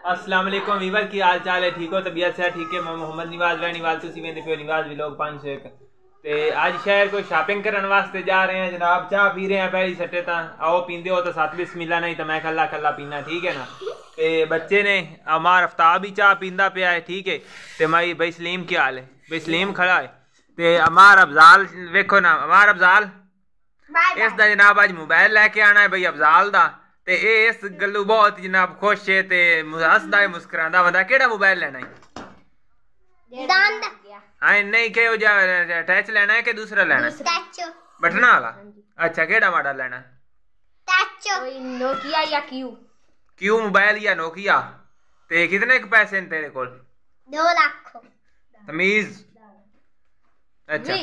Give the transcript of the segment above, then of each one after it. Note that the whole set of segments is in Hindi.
अस्सलाम वालेकुम वीवर की हाल चाल है? ठीक हो? तबीयत से ठीक है? मैं मोहम्मद निवाज निवाज तुसी वेंदे पे निवाज व्लॉग 501 ते आज शहर को शॉपिंग करने वास्ते जा रहे हैं जनाब। चाह पी रहे हैं पहली सट्टे ता आओ पींदे हो तो साथ बिस्मिल्लाह, नहीं तो मैं कल्ला कल्ला पीना, ठीक है ना। ते बच्चे ने अमार आफ्ताब भी चाह पींदा पिया है, ठीक है। ते माई भाई सलीम क्या हाल है? भाई सलीम खड़ा है। ते अमार अफजाल वेखो ना, अमार अफजाल इस दा जनाब आज मोबाइल लेके आना है भाई अफजाल दा। ते इस गल्लू बहुत जनाब खुश है ते हसदा है मुस्कुरांदा वंदा। केड़ा मोबाइल लेना है? हां नहीं के जा टच लेना है कि दूसरा लेना है? टच बटना वाला। अच्छा केड़ा मॉडल लेना है? टच कोई नोकिया या क्यू मोबाइल या नोकिया। ते कितने के पैसे हैं तेरे कोल? 2 लाख तमीज। अच्छा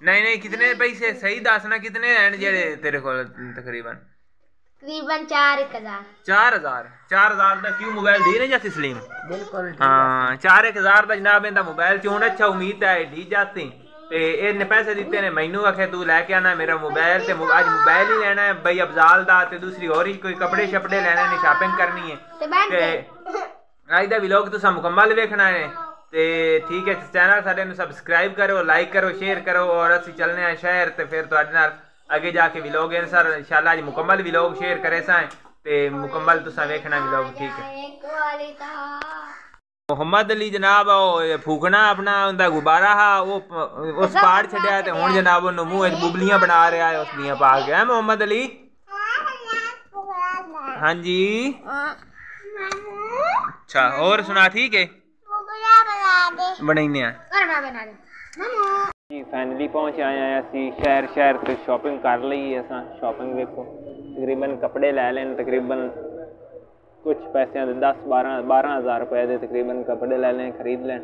नहीं नहीं कितने पैसे सही दसना, कितने हैं जेड़े तेरे कोल? तकरीबन 4,000। 4,000 का क्यों मोबाइल दी नहीं जाती सलीम? बिल्कुल हाँ 4,000 का जनाब इंदा मोबाइल चोन। अच्छा उम्मीद है दी जाती ते इन्ने पैसे दिते ने मैनू आखे तू लेके आना मेरा मोबाइल। ते आज मोबाइल ही लेना है भाई अफजाल दा। ते दूसरी और ही कोई कपड़े शपड़े लेने ने, शॉपिंग करनी है। ते आज दा व्लॉग तुसा मुकम्मल देखना है ते ठीक है। चैनल साडे नु सब्सक्राइब करो, लाइक करो, शेयर करो और असी चलने हैं शहर ते फिर तुहाडे नाल आगे जाके व्लॉग सर इंशाल्लाह आज मुकम्मल व्लॉग शेयर करे सां ते मुकम्मल तुसा देखना व्लॉग, ठीक है। मोहम्मद अली जनाब फूकना अपना उनका गुब्बारा हा वो उस पाड़ छड्या ते हुण जनाब ओनु मुंह विच बुबलियां बना रहा है उस दियां पा के। मोहम्मद अली हाँ जी अच्छा और सुना, ठीक है बनाइने फाइनली पहुंच आए हैं असी शहर तो शॉपिंग कर ली असा। शॉपिंग देखो तकरीबन कपड़े लै लें, तकरीबन कुछ पैसों के 10-12 हज़ार रुपए के तकरीबन कपड़े लै लें, खरीद लें।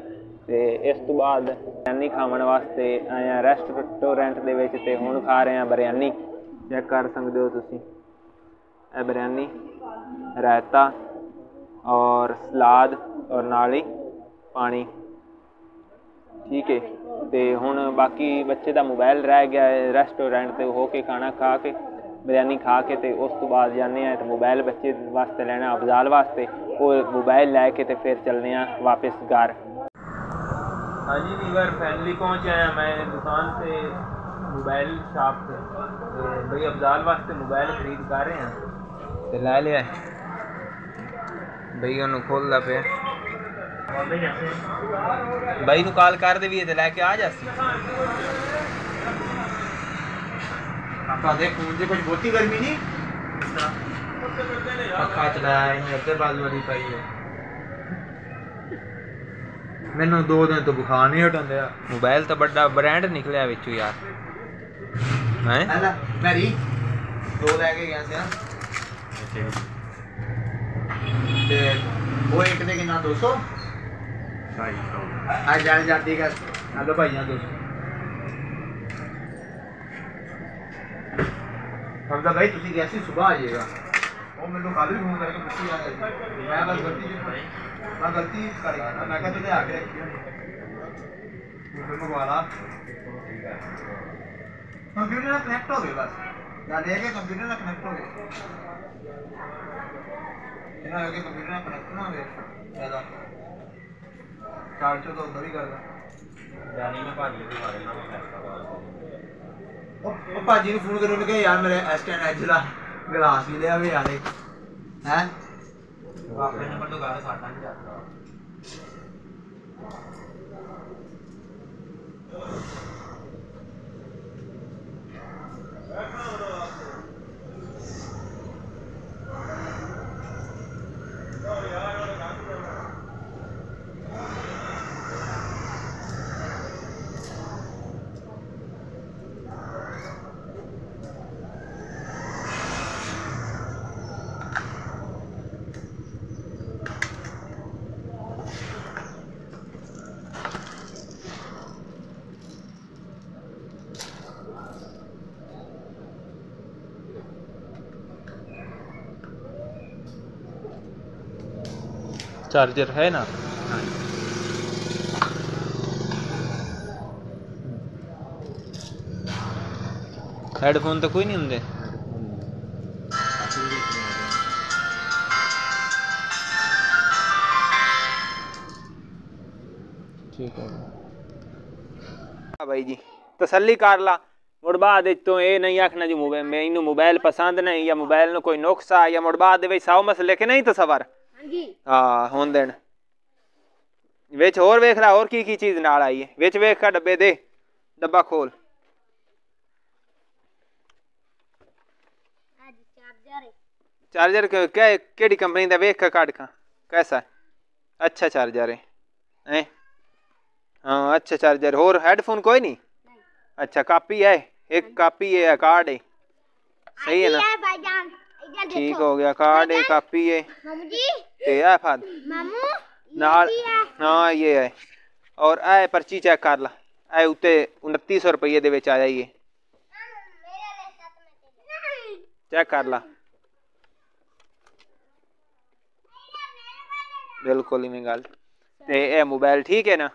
तो इस तो बाद बिरयानी खाने वास्ते आए हैं रेस्टोरेंट दे विच ते हुण खा रहे हैं बिरयानी। चेक कर सकते हो तुसी बिरयानी, रायता और सलाद और नाल ही पानी, ठीक है। तो हुण बाकी बच्चे का मोबाइल रह गया है रेस्टोरेंट से होके खाना खा के बिरयानी खा के ते उस तो बाद जाने हैं तो मोबाइल बच्चे वास्ते लेना अफजाल वास्ते, वो मोबाइल लैके तो फिर चलने वापस घर। हाँ जी वीवर फैमिली पहुँच आया मैं दुकान से मोबाइल शॉप से भाई अफजाल वास्ते मोबाइल खरीद कर रहे हैं तो लै लिया भाई उन्होंने खोलता पे भाई नू कॉल कर दे भी लैके आ जासी। कुछ बहुती गर्मी नहीं पक्का चलाया अद्धे बाजू वाली पाई है। मैनू 2 दिन तो बुखार नहीं हटन दिया। मोबाइल तो बड़ा ब्रांड निकलिया विचों यार हैं। मेरी 2 लैके गया सी ते वो एक दे कितना 200 आज जाने जाती है। हेलो भाइया 200 हमदा भाई तुसी कैसी सुबह आ जाएगा वो मैंने कल भी फोन करके पूछी आ गई। मैं बस गलती कर गया मैं कहा तुझे आके रखी फिर मंगवाला कंप्यूटर ना कनेक्ट हो गए बस या लेके कंप्यूटर ना कनेक्ट हो गए इना आगे कंप्यूटर ना कनेक्ट ना हो ज्यादा चार्ज तो उधर ही करदा जानी में भाजी दे बारे में ओ भाजी ਨੂੰ फोन करो कि यार मेरे एस्टेन एजला गिलास भी ले आवे यार हैं अपने नंबर तो गाल साडा नहीं जाता। चार्जर है ना हेडफोन तो कोई नहीं होंगे। ठीक है भाई जी तसल्ली कर ला मुड़ बाद तो ये नहीं आखना जी मैनू मोबाइल पसंद नहीं या मोबाइल में कोई नुक्स आ या मुड़ बाद 100 मसले के नहीं तसवर हाँ हों देन विच होर वेख ला और की चीज़ नाल आई है विच वेख का डब्बे दे डब्बा खोल चार्जर क्या केड़ी कंपनी का वेख का काट का कैसा अच्छा चार्जर है हाँ अच्छा चार्जर और हेडफोन कोई नहीं अच्छा कापी है एक कापी है कार्ड है सही है ना ठीक हो गया कार्ड है कापी है है फाद नाल हाँ ये है और ए पर्ची चेक कर ला ए उत्ते 2900 रुपये दे विच आया ये चेक कर ला बिल्कुल ही गल ते ए मोबाइल ठीक है ना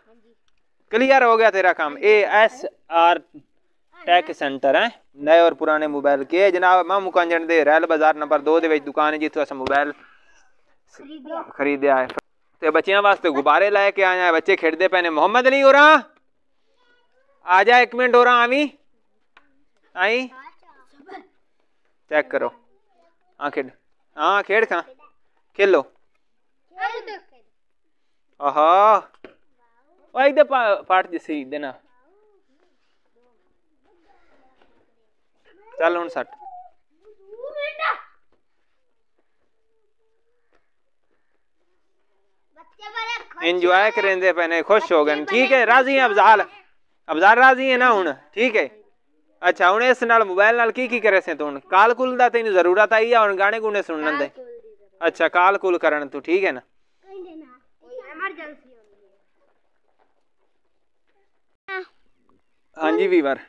क्लियर हो गया तेरा काम ASR टेक सेंटर है नए और पुराने मोबाइल के जनाब मामू कंजन दे रैल बाजार नंबर 2 दे दुकान है जितों अस मोबाइल खरीदया है ते बच्चियां वास्ते गुब्बारे लैके आया है बच्चे खेडते पे ने मोहम्मद अली हो रहा आ जा 1 मिनट हो रहा आवी आई चेक करो हाँ खेड खा खेलो आहा इधर पाठ जैसे देना चल हूँ सट इंजॉय करेंदे पे खुश हो गए ठीक है राजी है अफजाल राजी है ना हूँ ठीक है अच्छा हूँ इस नाल मोबाइल नाल की करे से तू हूँ काल कुल दा तेन जरूरत आई है और गाने गुने सुनने दे अच्छा काल कुल करन तू ठीक है ना हाँ जी वीवर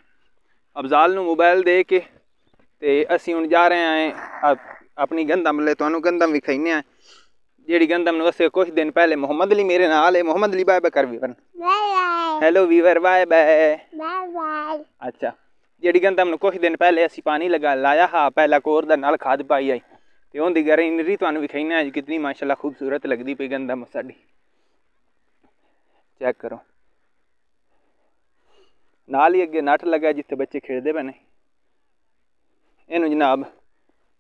अफजाल नू मोबाइल दे के ते असी हुण जा रहे हैं अपनी गंदम ले तुहानू गंदम विखाइने हैं जेड़ी गंदम नू असे कुछ दिन पहले मोहम्मद अली मेरे नाल है मोहम्मद अली बाय बाय कर viewer hello viewer bye bye अच्छा जेड़ी गंदम नू कुछ दिन पहले असी पानी लगा लाया हा पहला कोर दा नाल खाद पाई आई ते उहदी ग्रीनरी तुहानू विखाइने हैं कितनी माशाल्लाह खूबसूरत लगदी पई गंदम साडी चेक करो नाल ही अगे नट लगा जिथे बच्चे खेलते पे ने इनू जनाब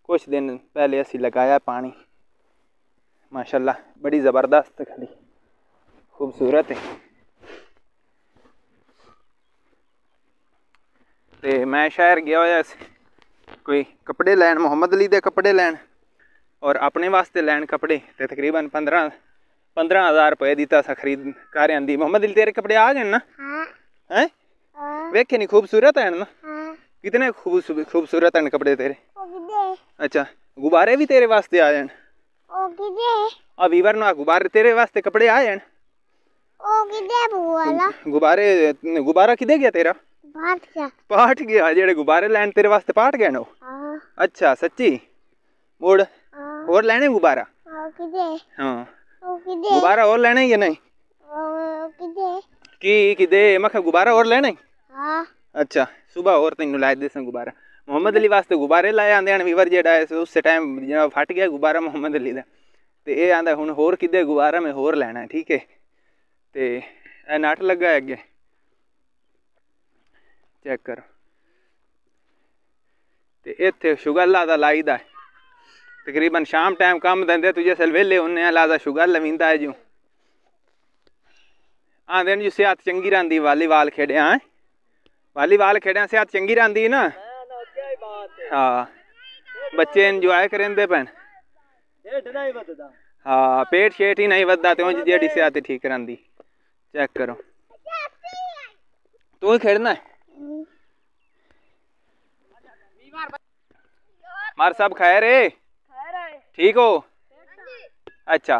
कुछ दिन पहले असी लगाया पानी माशाल्लाह बड़ी ज़बरदस्त खड़ी खूबसूरत है ते मैं शहर गया होया कोई कपड़े लैन मोहम्मद अली दे कपड़े लैन और अपने वास्ते लैन कपड़े ते तकरीबन 15,000 रुपये दी ता खरीद कर आंदी मोहम्मद अली तेरे कपड़े आ गए ना हैं वेखे नहीं खूबसूरत है ना कितने खूबसूरत हैं कपड़े तेरे अच्छा गुब्बारे भी तेरे वास्ते आ जान वीवर ना गुब्बारे तेरे वास्ते कपड़े आ जान गुब्बारा किदे गया तेरा पाट गया जेड़े गुब्बारे लैन तेरे वास्ते पाट गए नो अच्छा सच्ची मुड़ और लेने गुब्बारा हाँ गुब्बारा और लेना या नहीं की किदे मख गुब्बारा और लेना अच्छा सुबह और तेन लाए दे गुब्बारा मोहम्मद अली वास्ते गुब्बारे लाए आंदे हैं वीवर जेड़ा है उस टाइम जनाब फट गया गुब्बारा मोहम्मद अली दा ते ये आंदा हुण होर किदे गुब्बारा में होर लेना है ठीक है ते ए नट लगा है अगे चेक करो ते इत्थे शुगर लादा लाई दा तकरीबन शाम टाइम कम देंदे तुझे सल वेले होने लादा शुगर लवींदा है जो आंदे जी सेहत चंगी रहिंदी वालीबाल खेड़िया है वालीबाल खेड़िया सेहत चंगी रहिंदी ना हाँ बच्चे इंजॉय करेंदे पैन हाँ पेट शेट ही नहीं वधदा ते उंज जेड़ी सेहत ठीक रहिंदी चेक करो तू ही खेड़ना है मार सब खैर है ठीक हो अच्छा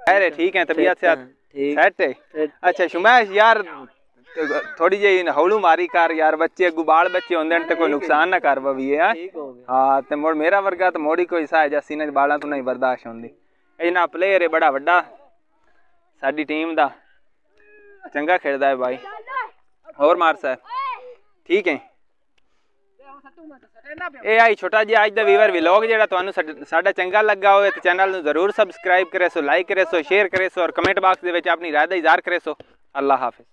खैर है ठीक है तबीयत सेट है अच्छा शुमैश यार थोड़ी जी हौलू मारी कर यार बच्चे अगू बाल बच्चे होंदे ते कोई नुकसान ना कर पवी है हाँ ते मोड़ मेरा वर्गा तो मोड़ी कोई सा जसी ने बालों तो नहीं बर्दाश्त होंदी इन्ना प्लेयर है बड़ा वड्डा साडी टीम दा चंगा खेलदा है भाई और मार साहब ठीक है ਇਹ ਆਈ ਛੋਟਾ ਜਿਹਾ ਅੱਜ ਦਾ ਵੀਵਰ ਵਲੌਗ ਜਿਹੜਾ ਤੁਹਾਨੂੰ ਸਾਡਾ ਚੰਗਾ ਲੱਗਾ ਹੋਵੇ ਤੇ ਚੈਨਲ ਨੂੰ ਜ਼ਰੂਰ ਸਬਸਕ੍ਰਾਈਬ ਕਰੇ ਸੋ, ਲਾਈਕ ਕਰੇ ਸੋ, ਸ਼ੇਅਰ ਕਰੇ ਸੋ ਔਰ ਕਮੈਂਟ ਬਾਕਸ ਦੇ ਵਿੱਚ ਆਪਣੀ ਰਾਏ ਦਾ ਇਜ਼ਹਾਰ ਕਰੇ ਸੋ। ਅੱਲਾਹ ਹਾਫਿਜ਼।